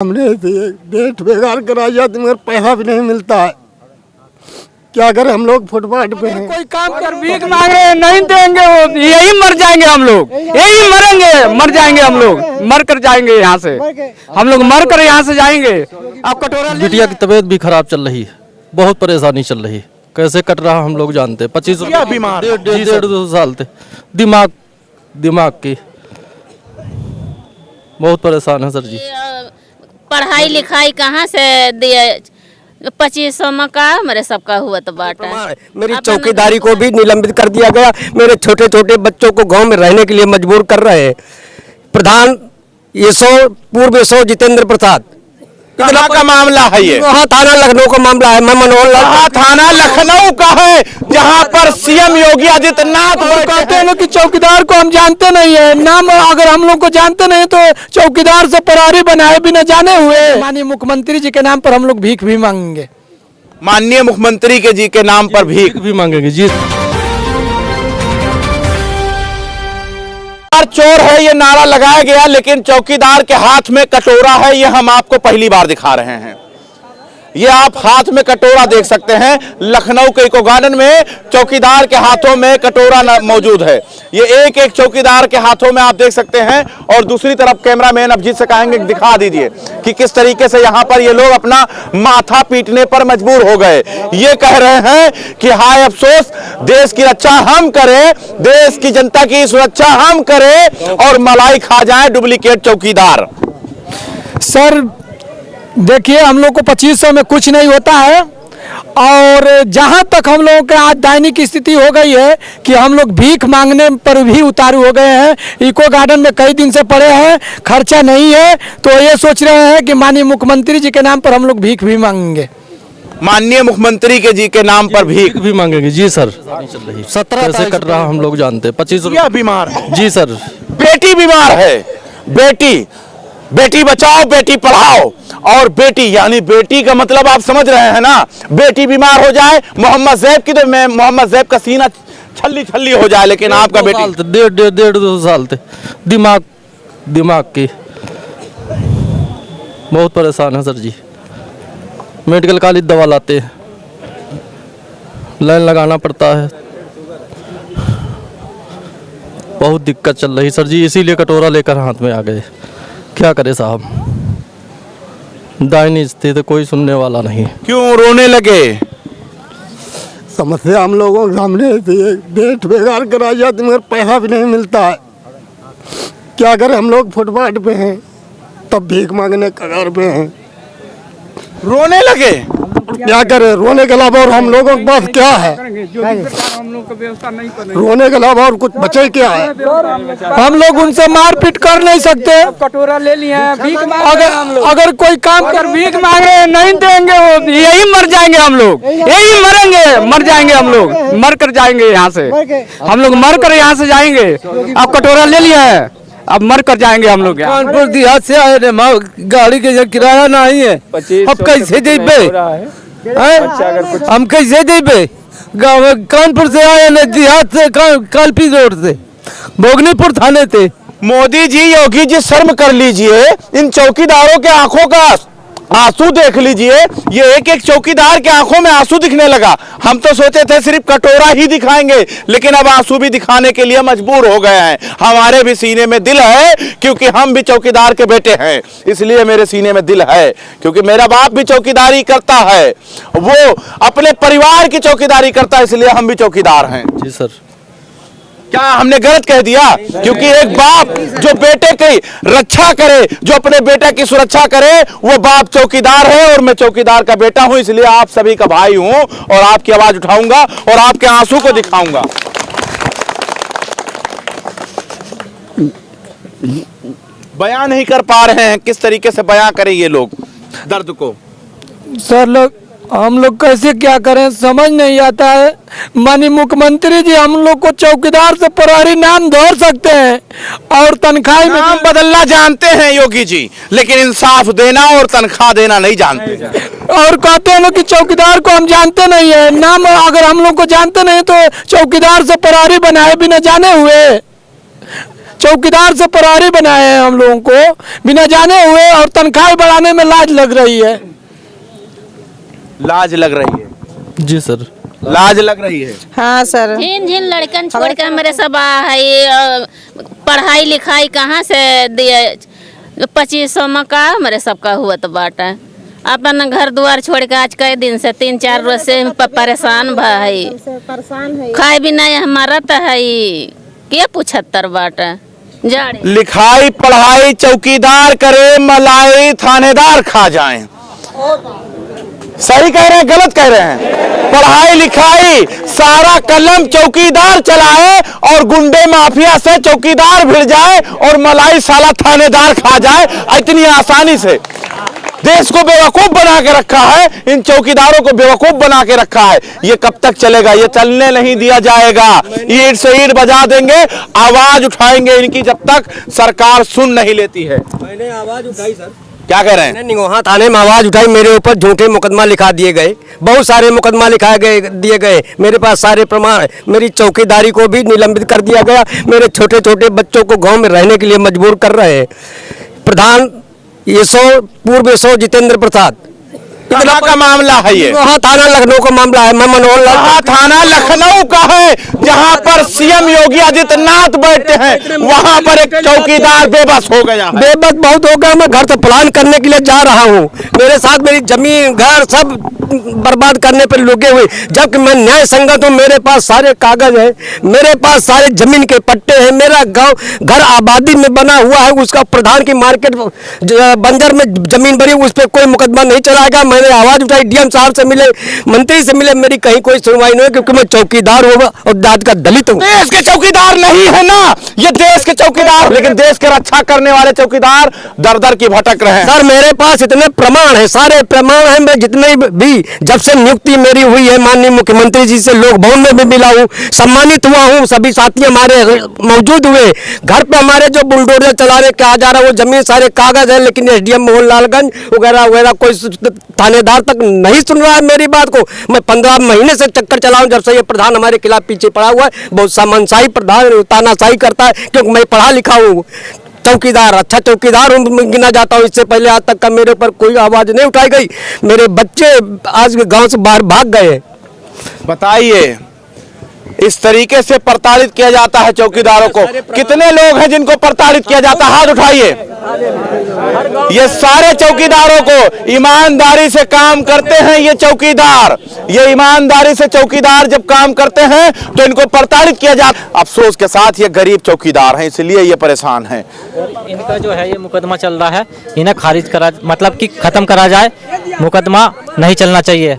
हमने डेट बेकार करा जाती मगर पैसा भी नहीं मिलता है। क्या करें, हम लोग फुटपाथ पे हैं। कोई काम कर भीख मांगे नहीं देंगे, वो यही मर जाएंगे हम लोग, यही मरेंगे, मर जाएंगे हम लोग, मर कर जाएंगे यहाँ से, हम लोग मर कर यहाँ से जाएंगे। आप कटोरा बिटिया की तबीयत भी खराब चल रही है, बहुत परेशानी चल रही है, कैसे कट रहा हम लोग जानते हैं। 25 बीमार डेढ़ 2 साल थे, दिमाग की बहुत परेशान है सर जी। पढ़ाई लिखाई कहाँ से दिए, 2500 में का मेरे सबका हुआ तो बाटा। मेरी चौकीदारी को भी निलंबित कर दिया गया। मेरे छोटे छोटे बच्चों को गांव में रहने के लिए मजबूर कर रहे हैं। प्रधान पूर्व एसओ जितेंद्र प्रसाद, कहाँ का मामला है ये? वहाँ थाना लखनऊ का मामला है। मैं मनोहर लाल थाना लखनऊ का है, जहाँ पर सीएम योगी आदित्यनाथ कहते हैं कि चौकीदार को हम जानते नहीं है, नाम अगर हम लोग को जानते नहीं तो चौकीदार से परारी बनाए बिना जाने हुए। माननीय मुख्यमंत्री जी के नाम पर हम लोग भीख भी मांगेंगे। माननीय मुख्यमंत्री के जी के नाम पर भीख भी मांगेंगे जी। चोर है ये नारा लगाया गया, लेकिन चौकीदार के हाथ में कटोरा है, ये हम आपको पहली बार दिखा रहे हैं। ये आप हाथ में कटोरा देख सकते हैं। लखनऊ के इको गार्डन में चौकीदार के हाथों में कटोरा मौजूद है। ये एक एक चौकीदार के हाथों में आप देख सकते हैं। और दूसरी तरफ कैमरामैन अभिजीत से कहेंगे दिखा दीजिए कि किस तरीके से यहाँ पर ये लोग अपना माथा पीटने पर मजबूर हो गए। ये कह रहे हैं कि हाय अफसोस, देश की रक्षा हम करें, देश की जनता की सुरक्षा हम करें और मलाई खा जाए डुप्लीकेट चौकीदार। सर देखिए, हम लोग को 2500 में कुछ नहीं होता है, और जहां तक हम लोगों के आज दैनिक स्थिति हो गई है कि हम लोग भीख मांगने पर भी उतारू हो गए हैं। इको गार्डन में कई दिन से पड़े हैं, खर्चा नहीं है, तो ये सोच रहे हैं कि माननीय मुख्यमंत्री जी के नाम पर हम लोग भीख भी मांगेंगे। माननीय मुख्यमंत्री के जी के नाम पर भीख भी मांगेंगे जी सर। 17 कैसे कट रहा हम लोग जानते हैं। 25 बीमार जी सर। बेटी बीमार है, बेटी बचाओ बेटी पढ़ाओ। और बेटी यानी बेटी का मतलब आप समझ रहे हैं ना। बेटी बीमार हो जाए, मोहम्मद जैब की तो मोहम्मद जैब का सीना छल्ली हो जाए, लेकिन आपका बेटी डेढ़ 2 साल थे, दिमाग की बहुत परेशान है सर जी। मेडिकल कॉलेज दवा लाते हैं, लाइन लगाना पड़ता है, बहुत दिक्कत चल रही सर जी। इसीलिए कटोरा लेकर हाथ में आ गए। क्या करे साहब, दाहिनी स्थिति कोई सुनने वाला नहीं। क्यों रोने लगे? समस्या हम लोगों के सामने डेट बेकार करा जाती मगर पैसा भी नहीं मिलता है। क्या करें, हम लोग फुटपाथ पे हैं, तब भीख मांगने कगार पे हैं। रोने लगे? क्या करें, रोने के अलावा और हम लोगों के पास क्या है? रोने के अलावा और कुछ बचे क्या है? हम लोग उनसे मारपीट कर नहीं सकते। कटोरा ले लिया है, भीख अगर कोई काम कर भीख मांगे नहीं देंगे, वो यही मर जाएंगे हम लोग, यही मरेंगे, मर जाएंगे हम लोग, मर कर जाएंगे यहाँ से, हम लोग मर कर यहाँ से जाएंगे। आप कटोरा ले लिया है, अब मर कर जाएंगे हम लोग। कानपुर देहात से आए रे, गाड़ी के किराया नहीं है, अब कैसे जेबे? हम कैसे जेबे? कानपुर से आए न, देहात से, कालपी रोड से, भोगनीपुर थाने से। मोदी जी, योगी जी, शर्म कर लीजिए। इन चौकीदारों के आंखों का आंसू देख लीजिए। ये एक एक चौकीदार के आंखों में आंसू दिखने लगा। हम तो सोचे थे सिर्फ कटोरा ही दिखाएंगे, लेकिन अब आंसू भी दिखाने के लिए मजबूर हो गए हैं। हमारे भी सीने में दिल है, क्योंकि हम भी चौकीदार के बेटे हैं, इसलिए मेरे सीने में दिल है। क्योंकि मेरा बाप भी चौकीदारी करता है, वो अपने परिवार की चौकीदारी करता है, इसलिए हम भी चौकीदार हैं। जी सर। क्या हमने गलत कह दिया? क्योंकि एक बाप जो बेटे की रक्षा करे, जो अपने बेटे की सुरक्षा करे, वो बाप चौकीदार है, और मैं चौकीदार का बेटा हूं, इसलिए आप सभी का भाई हूं और आपकी आवाज उठाऊंगा और आपके आंसू को दिखाऊंगा। बयान नहीं कर पा रहे हैं, किस तरीके से बयान करें ये लोग दर्द को? सर हम लोग कैसे क्या करें, समझ नहीं आता है। माननीय मुख्यमंत्री जी हम लोग को चौकीदार से परारी नाम धर सकते हैं और तनख्वाह में नाम बदलना जानते हैं योगी जी, लेकिन इंसाफ देना और तनख्वाह देना नहीं जानते। और कहते हैं कि चौकीदार को हम जानते नहीं है, नाम अगर हम लोग को जानते नहीं तो चौकीदार से परारी बनाए बिना जाने हुए। चौकीदार से प्रहरी बनाए हैं हम लोगों को बिना जाने हुए, और तनख्वाह बढ़ाने में लाज लग रही है। लाज लग रही है जी सर। लाज लग रही है। हाँ सर, झिन झिन लड़कन छोड़ कर मेरे सब पढ़ाई लिखाई कहाँ से दिए, 2500 में का मेरे सबका हुआ तो बाटा। अपन घर द्वार छोड़ के आज कई दिन से 3-4 रोज से परेशान भाई, खाए भी नहीं हमारा तो है के 75 बाटा जाड़े। लिखाई पढ़ाई चौकीदार करे, मलाई थानेदार खा जाएं। सही कह रहे हैं गलत कह रहे हैं? पढ़ाई लिखाई सारा कलम चौकीदार चलाए और गुंडे माफिया से चौकीदार भिड़ जाए और मलाई साला थानेदार खा जाए इतनी आसानी से। देश को बेवकूफ बना के रखा है, इन चौकीदारों को बेवकूफ बना के रखा है। ये कब तक चलेगा? ये चलने नहीं दिया जाएगा। ईंट से ईंट बजा देंगे, आवाज उठाएंगे इनकी जब तक सरकार सुन नहीं लेती है। मैंने आवाज उठाई सर। क्या कह रहे हैं? मैंने निगोहा थाने में आवाज उठाई, मेरे ऊपर झूठे मुकदमा लिखा दिए गए, बहुत सारे मुकदमा लिखाए गए दिए गए, मेरे पास सारे प्रमाण। मेरी चौकीदारी को भी निलंबित कर दिया गया। मेरे छोटे छोटे बच्चों को गांव में रहने के लिए मजबूर कर रहे हैं। प्रधान पूर्व एसओ जितेंद्र प्रसाद। कहाँ का मामला है ये? वहाँ थाना लखनऊ का मामला है। मैं मनोहर लाल थाना लखनऊ का है, जहाँ पर सीएम योगी आदित्यनाथ बैठते हैं। वहाँ पर एक चौकीदार बेबस हो गया है। बेबस बहुत हो गया। मैं घर से प्लान करने के लिए जा रहा हूँ, मेरे साथ मेरी जमीन घर सब बर्बाद करने पर लगे हुए, जबकि मैं न्याय संगत हूँ। मेरे पास सारे कागज है, मेरे पास सारे जमीन के पट्टे हैं। मेरा गांव घर आबादी में बना हुआ है, उसका प्रधान की मार्केट बंजर में जमीन बनी, उस पर कोई मुकदमा नहीं चलाएगा। मैंने आवाज उठाई, डीएम साहब से मिले, मंत्री से मिले, मेरी कहीं कोई सुनवाई नहीं है, क्योंकि मैं चौकीदार हूँ और जात का दलित हूँ। देश के चौकीदार नहीं है ना ये, देश के चौकीदार, लेकिन देश के रक्षा करने वाले चौकीदार दर दर की भटक रहे हैं। सर मेरे पास इतने प्रमाण है, सारे प्रमाण हैं। मैं जितने भी जब से नियुक्ति मेरी हुई है माननीय मुख्यमंत्री जी से लोक भवन में भी मिला हूँ, सम्मानित हुआ हूँ, सभी साथी हमारे मौजूद हुए। घर पे हमारे जो बुलडोजर चलाने कहा जा रहा है वो जमीन सारे कागज है, लेकिन एसडीएम मोहनलालगंज वगैरह वगैरह कोई थानेदार तक नहीं सुन रहा है मेरी बात को। मैं 15 महीने से चक्कर चला हूँ, जब से ये प्रधान हमारे खिलाफ पीछे पड़ा हुआ है। बहुत सामंतशाही प्रधान तानाशाही करता है, क्योंकि मैं पढ़ा लिखा हूँ, चौकीदार अच्छा चौकीदार गिना जाता हूँ। इससे पहले आज तक का मेरे ऊपर कोई आवाज नहीं उठाई गई। मेरे बच्चे आज गांव से बाहर भाग गए। बताइए, इस तरीके से प्रताड़ित किया जाता है चौकीदारों को। कितने लोग हैं जिनको प्रताड़ित किया जाता है? हाथ उठाइए। ये सारे चौकीदारों को ईमानदारी से काम करते हैं ये चौकीदार। ये ईमानदारी से चौकीदार जब काम करते हैं तो इनको प्रताड़ित किया जाता है। अफसोस के साथ ये गरीब चौकीदार हैं, इसलिए ये परेशान हैं। इनका जो है ये मुकदमा चल रहा है, इन्हें खारिज करा, मतलब कि खत्म करा जाए, मुकदमा नहीं चलना चाहिए।